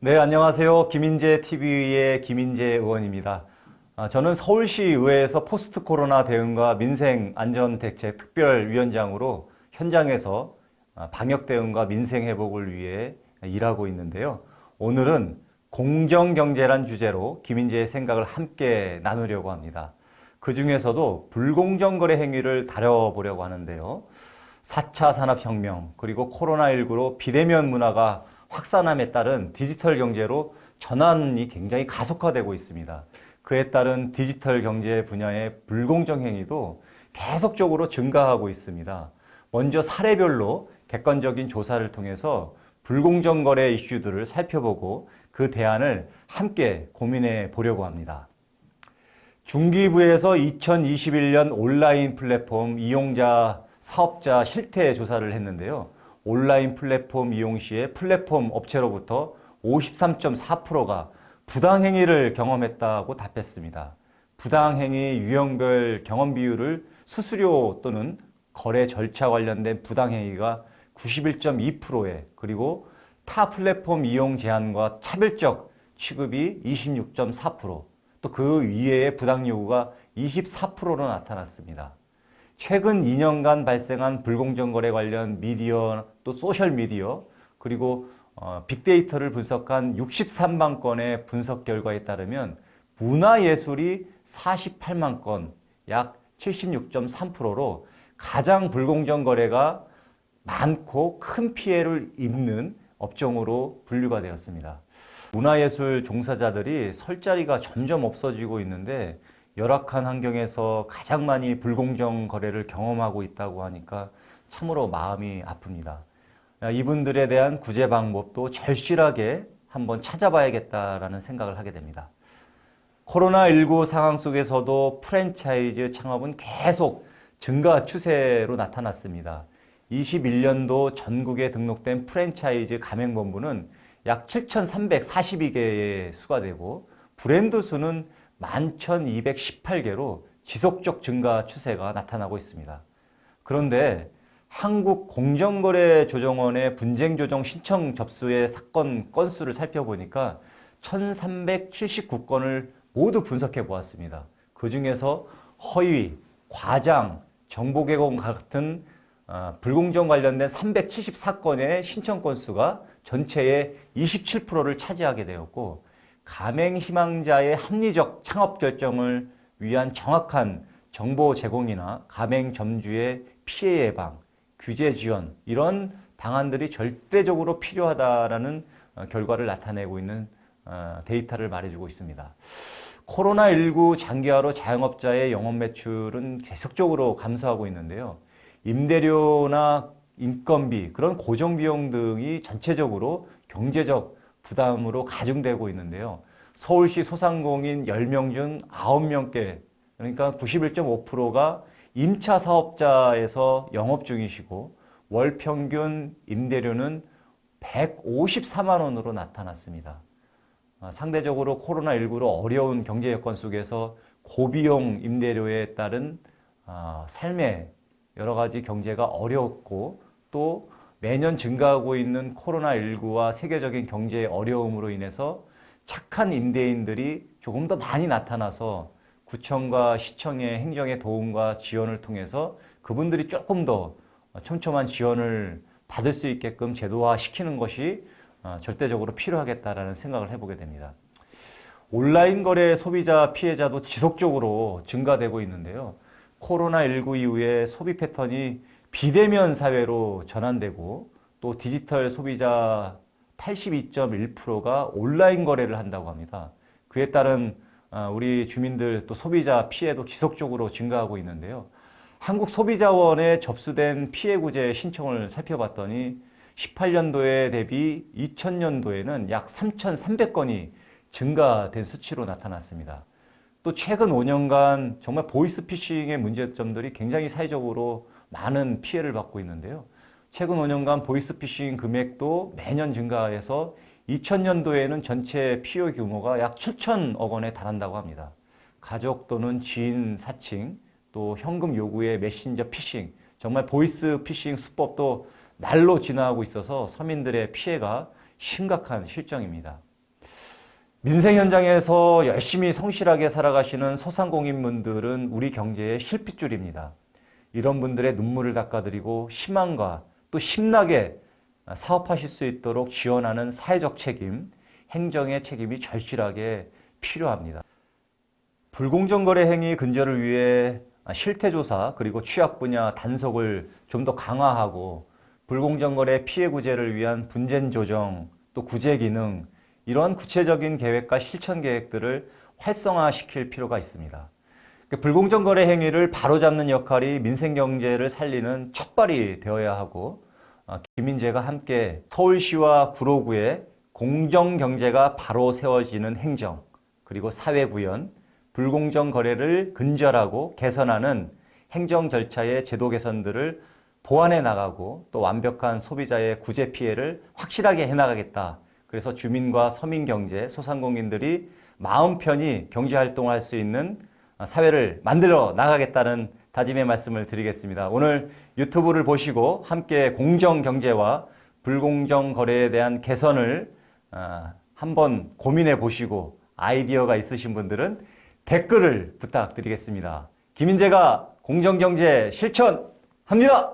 네, 안녕하세요. 김인재 TV의 김인재 의원입니다. 저는 서울시의회에서 포스트 코로나 대응과 민생 안전대책 특별위원장으로 현장에서 방역 대응과 민생 회복을 위해 일하고 있는데요. 오늘은 공정경제란 주제로 김인재의 생각을 함께 나누려고 합니다. 그 중에서도 불공정거래 행위를 다뤄보려고 하는데요. 4차 산업혁명 그리고 코로나19로 비대면 문화가 확산함에 따른 디지털 경제로 전환이 굉장히 가속화되고 있습니다. 그에 따른 디지털 경제 분야의 불공정 행위도 계속적으로 증가하고 있습니다. 먼저 사례별로 객관적인 조사를 통해서 불공정 거래 이슈들을 살펴보고 그 대안을 함께 고민해 보려고 합니다. 중기부에서 2021년 온라인 플랫폼 이용자 사업자 실태 조사를 했는데요. 온라인 플랫폼 이용 시에 플랫폼 업체로부터 53.4%가 부당행위를 경험했다고 답했습니다. 부당행위 유형별 경험 비율을 수수료 또는 거래 절차 관련된 부당행위가 91.2%에 그리고 타 플랫폼 이용 제한과 차별적 취급이 26.4%, 또 그 위에의 부당 요구가 24%로 나타났습니다. 최근 2년간 발생한 불공정 거래 관련 미디어 또 소셜 미디어 그리고 빅데이터를 분석한 63만 건의 분석 결과에 따르면 문화예술이 48만 건, 약 76.3%로 가장 불공정 거래가 많고 큰 피해를 입는 업종으로 분류가 되었습니다. 문화예술 종사자들이 설 자리가 점점 없어지고 있는데 열악한 환경에서 가장 많이 불공정 거래를 경험하고 있다고 하니까 참으로 마음이 아픕니다. 이분들에 대한 구제 방법도 절실하게 한번 찾아봐야겠다라는 생각을 하게 됩니다. 코로나19 상황 속에서도 프랜차이즈 창업은 계속 증가 추세로 나타났습니다. 21년도 전국에 등록된 프랜차이즈 가맹본부는 약 7,342개의 수가 되고 브랜드 수는 11,218개로 지속적 증가 추세가 나타나고 있습니다. 그런데 한국공정거래조정원의 분쟁조정 신청 접수의 사건 건수를 살펴보니까 1,379건을 모두 분석해 보았습니다. 그 중에서 허위, 과장, 정보 개공 같은 불공정 관련된 374건의 신청 건수가 전체의 27%를 차지하게 되었고, 가맹 희망자의 합리적 창업 결정을 위한 정확한 정보 제공이나 가맹 점주의 피해 예방, 규제 지원 이런 방안들이 절대적으로 필요하다라는 결과를 나타내고 있는 데이터를 말해주고 있습니다. 코로나19 장기화로 자영업자의 영업 매출은 계속적으로 감소하고 있는데요. 임대료나 인건비, 그런 고정비용 등이 전체적으로 경제적 부담으로 가중되고 있는데요. 서울시 소상공인 10명 중 9명께, 그러니까 91.5%가 임차 사업자에서 영업 중이시고 월 평균 임대료는 154만 원으로 나타났습니다. 상대적으로 코로나19로 어려운 경제 여건 속에서 고비용 임대료에 따른 삶의 여러 가지 경제가 어렵고 또 매년 증가하고 있는 코로나19와 세계적인 경제의 어려움으로 인해서 착한 임대인들이 조금 더 많이 나타나서 구청과 시청의 행정의 도움과 지원을 통해서 그분들이 조금 더 촘촘한 지원을 받을 수 있게끔 제도화시키는 것이 절대적으로 필요하겠다라는 생각을 해보게 됩니다. 온라인 거래 소비자 피해자도 지속적으로 증가되고 있는데요. 코로나19 이후에 소비 패턴이 비대면 사회로 전환되고 또 디지털 소비자 82.1%가 온라인 거래를 한다고 합니다. 그에 따른 우리 주민들 또 소비자 피해도 지속적으로 증가하고 있는데요. 한국소비자원에 접수된 피해 구제 신청을 살펴봤더니 18년도에 대비 2000년도에는 약 3,300건이 증가된 수치로 나타났습니다. 또 최근 5년간 정말 보이스피싱의 문제점들이 굉장히 사회적으로 많은 피해를 받고 있는데요. 최근 5년간 보이스피싱 금액도 매년 증가해서 2000년도에는 전체 피해 규모가 약 7천억 원에 달한다고 합니다. 가족 또는 지인 사칭, 또 현금 요구의 메신저 피싱, 정말 보이스 피싱 수법도 날로 진화하고 있어서 서민들의 피해가 심각한 실정입니다. 민생 현장에서 열심히 성실하게 살아가시는 소상공인분들은 우리 경제의 실핏줄입니다. 이런 분들의 눈물을 닦아드리고 희망과 또 힘나게 사업하실 수 있도록 지원하는 사회적 책임, 행정의 책임이 절실하게 필요합니다. 불공정 거래 행위 근절을 위해 실태조사 그리고 취약 분야 단속을 좀 더 강화하고 불공정 거래 피해 구제를 위한 분쟁 조정 또 구제 기능 이러한 구체적인 계획과 실천 계획들을 활성화시킬 필요가 있습니다. 불공정 거래 행위를 바로잡는 역할이 민생 경제를 살리는 첫발이 되어야 하고 김인재가 함께 서울시와 구로구에 공정 경제가 바로 세워지는 행정 그리고 사회 구현 불공정 거래를 근절하고 개선하는 행정 절차의 제도 개선들을 보완해 나가고 또 완벽한 소비자의 구제 피해를 확실하게 해나가겠다. 그래서 주민과 서민 경제, 소상공인들이 마음 편히 경제 활동을 할 수 있는 사회를 만들어 나가겠다는 다짐의 말씀을 드리겠습니다. 오늘 유튜브를 보시고 함께 공정 경제와 불공정 거래에 대한 개선을 한번 고민해 보시고 아이디어가 있으신 분들은 댓글을 부탁드리겠습니다. 김인재가 공정경제 실천합니다.